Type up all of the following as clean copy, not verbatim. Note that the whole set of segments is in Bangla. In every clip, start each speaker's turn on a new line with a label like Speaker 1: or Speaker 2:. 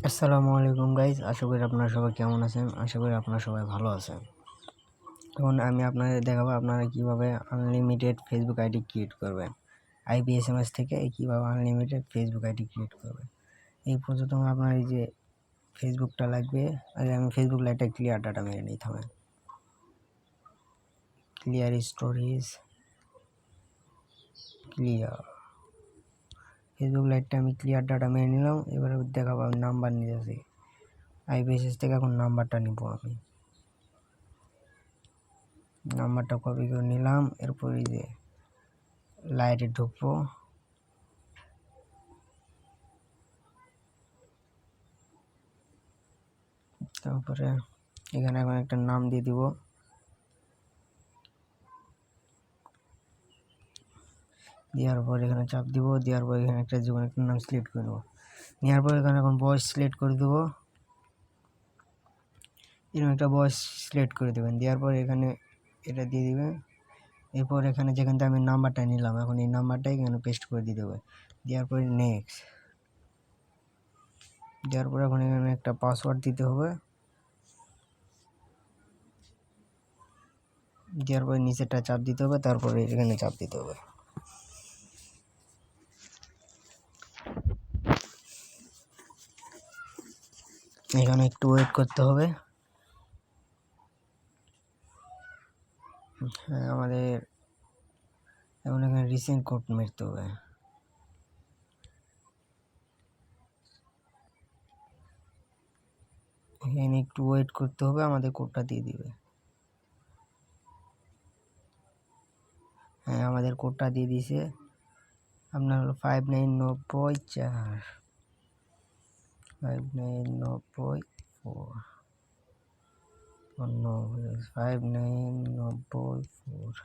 Speaker 1: আসসালামু আলাইকুম গাইজ, আশা করি আপনারা সবাই কেমন আছেন। আশা করি আপনারা সবাই ভালো আছেন। এখন আমি আপনাদের দেখাবো আপনারা কিভাবে আনলিমিটেড ফেসবুক আইডি ক্রিয়েট করবেন। IPSMS থেকে কিভাবে আনলিমিটেড ফেসবুক আইডি ক্রিয়েট করবেন। এই প্রথমে আপনার এই যে ফেসবুকটা লাগবে। আগে আমি ফেসবুক লাইটটা ক্লিয়ার ডাটা মেরে নিতে হবে। ক্লিয়ার স্টোরেজ, ক্লিয়ার ফেসবুক লাইটটা আমি ক্লিয়ার ডাটা মেরে নিলাম। এবারে দেখাবো আমি নাম্বার নিতেছি IPSS থেকে। এখন নাম্বারটা নিব, আমি নাম্বারটা কপি করে নিলাম। এরপর এই যে লাইটে ঢুকবো, তারপরে এখানে এখন একটা নাম দিয়ে দিব। দেওয়ার পর এখানে চাপ দিব, দেওয়ার পর এখানে একটা জীবন একটা নাম সিলেক্ট করে দেবো। নেওয়ার পর এখানে এখন বয়স সিলেক্ট করে দেবো। এরকম একটা বয়স সিলেক্ট করে দেবেন। দেওয়ার পর এখানে এটা দিয়ে দিবেন। এরপর এখানে যেখান থেকে আমি নাম্বারটা নিলাম, এখন এই নাম্বারটাই এখানে পেস্ট করে দিতে হবে। দেওয়ার পরে নেক্সট, দেওয়ার পর এখন এখানে একটা পাসওয়ার্ড দিতে হবে। দেওয়ার পরে নিচেরটা চাপ দিতে হবে, তারপরে এখানে চাপ দিতে হবে। এখানে একটু ওয়েট করতে হবে। হ্যাঁ, আমাদের এখন এখানে রিসেন্ট কোড মারতে হবে। এখানে একটু ওয়েট করতে হবে, আমাদের কোডটা দিয়ে দিবে। হ্যাঁ, আমাদের কোডটা দিয়ে দিছে। আপনার হলো 59994 59994 5994।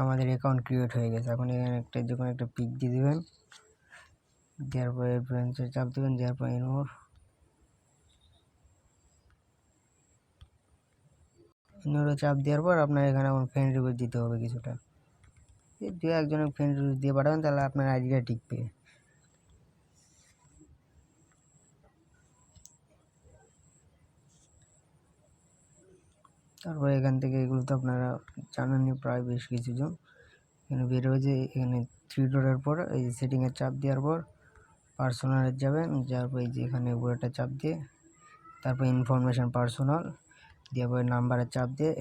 Speaker 1: আমাদের অ্যাকাউন্ট ক্রিয়েট হয়ে গেছে। এখন এখানে একটা যখন একটা পিক দিয়ে দেবেন, দেওয়ার পরে ব্রাঞ্চে চাপ দেবেন, দেওয়ার পরে ইনমোর চাপ দেওয়ার পর আপনার এখানে এখন ফ্রেন্ড রিকোয়েস্ট দিতে হবে কিছুটা। দু একজনের ফ্রেন্ড রিকোয়েস্ট দিয়ে পাঠাবেন, তাহলে আপনার আইডিটা টিকবে। তারপরে এখান থেকে এগুলো তো আপনারা জানেনই, প্রায় বেশ কিছুজন। এখানে বেরোবে যে এখানে 3 ডটের পর এই সেটিংয়ে চাপ দেওয়ার পর পার্সোনালে যাবেন। যাওয়ার পর এই যে এখানে উপরেটা চাপ দিয়ে তারপর ইনফরমেশন পার্সোনাল দেওয়ার পরে নাম্বারে চাপ দিয়ে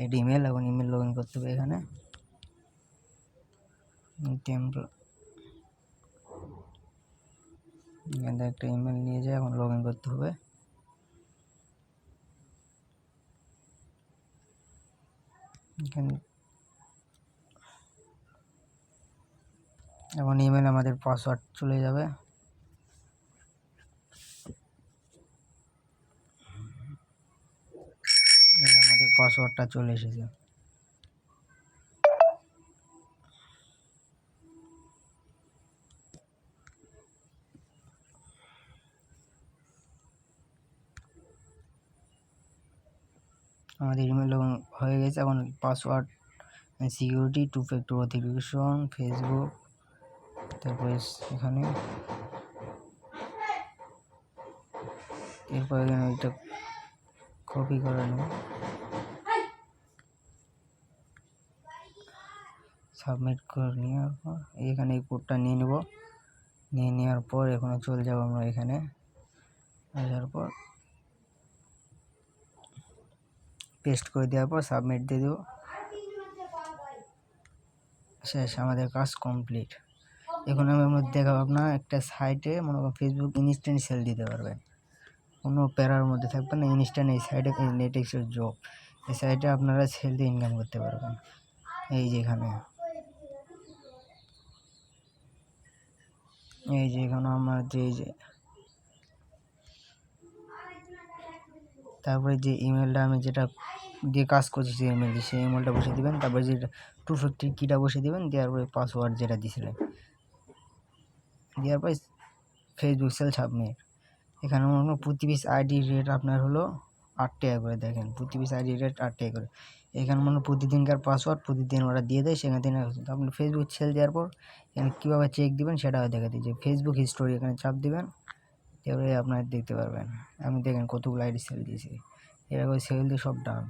Speaker 1: এড ইমেল, এখন ইমেল লগ ইন করতে হবে। এখানে এখান থেকে একটা ইমেল নিয়ে যায়, এখন লগ ইন করতে হবে। এখানে এখন ইমেল আমাদের পাসওয়ার্ড চলে যাবে। আমাদের পাসওয়ার্ডটা চলে এসেছে। আমাদের ইমেল হয়ে গেছে। এখন password security, 2 factor authentication, Facebook, তারপরে এখানে এরপর এখানে এটা কপি করে নেব, সাবমিট করে নেওয়ার পর এখানে এই কোডটা নিয়ে নেব। নিয়ে নেওয়ার পর এখানে চলে যাব আমরা। এখানে আসার পর পেস্ট করে দেওয়ার পর সাবমিট দিয়ে দেবো। শেষ, আমাদের কাজ কমপ্লিট। এখন আমি দেখাবো আপনার একটা সাইটে মনে করেন ফেসবুক ইনস্ট্যান্ট সেল দিতে পারবেন, কোনো প্যারার মধ্যে থাকবেন না। ইনস্ট্যান্ট এই সাইটে নেটেক্সের জব, এই সাইটে আপনারা সেল দিয়ে ইনকাম করতে পারবেন। এই যে এখানে এখানে আমার এই যে তারপরে যে ইমেলটা আমি যেটা দিয়ে কাজ করছি সেই ইমেলটা বসে দিবেন। তারপরে যে 253 কিটা বসে দিবেন। দেওয়ার পরে পাসওয়ার্ড যেটা দিয়েছিলেন, দেওয়ার পরে ফেসবুক সেল সাবমিট। এখানে প্রতি পিস আইডি রেট আপনার হলো 8 টাকা করে। দেখেন, প্রতি পিস আইডি রেট 8 টাকা করে। এখানে মানে প্রতিদিনকার পাসওয়ার্ড প্রতিদিন ওরা দিয়ে দেয়, সেখান থেকে আপনি ফেসবুক সেল দেওয়ার পর এখানে কীভাবে চেক দিবেন সেটাও দেখা দিচ্ছে। ফেসবুক হিস্টোরি এখানে চাপ দিবেন, এবারে আপনারা দেখতে পারবেন আমি দেখেন কতগুলো আইডি সেল দিয়েছি, এরকম সেল দিয়ে সব ডান।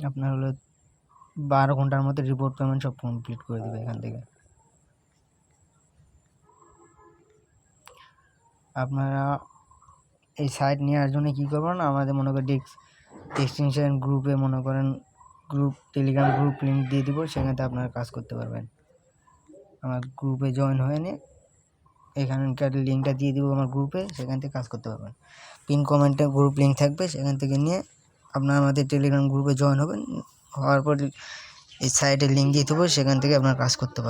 Speaker 1: আপনার হলো 12 ঘন্টার মধ্যে রিপোর্ট পেমেন্ট সব কমপ্লিট করে দেবে এখান থেকে। আপনারা এই সাইট নেওয়ার জন্য কী করবেন, আমাদের মনে করেন ডেস্টিনেশন গ্রুপে মনে করেন টেলিগ্রাম গ্রুপ লিঙ্ক দিয়ে দিব, সেখানে আপনারা কাজ করতে পারবেন। আমার গ্রুপে জয়েন হয়ে নিয়ে এখানকার লিঙ্কটা দিয়ে দিব আমার গ্রুপে, সেখান থেকে কাজ করতে পারবেন। পিন কমেন্টে গ্রুপ লিঙ্ক থাকবে, সেখান থেকে নিয়ে আপনারা আমাদের টেলিগ্রাম গ্রুপে জয়েন হবেন। হওয়ার পর এই সাইটের লিঙ্ক দিয়ে দেবো, সেখান থেকে আপনারা কাজ করতে পারবেন।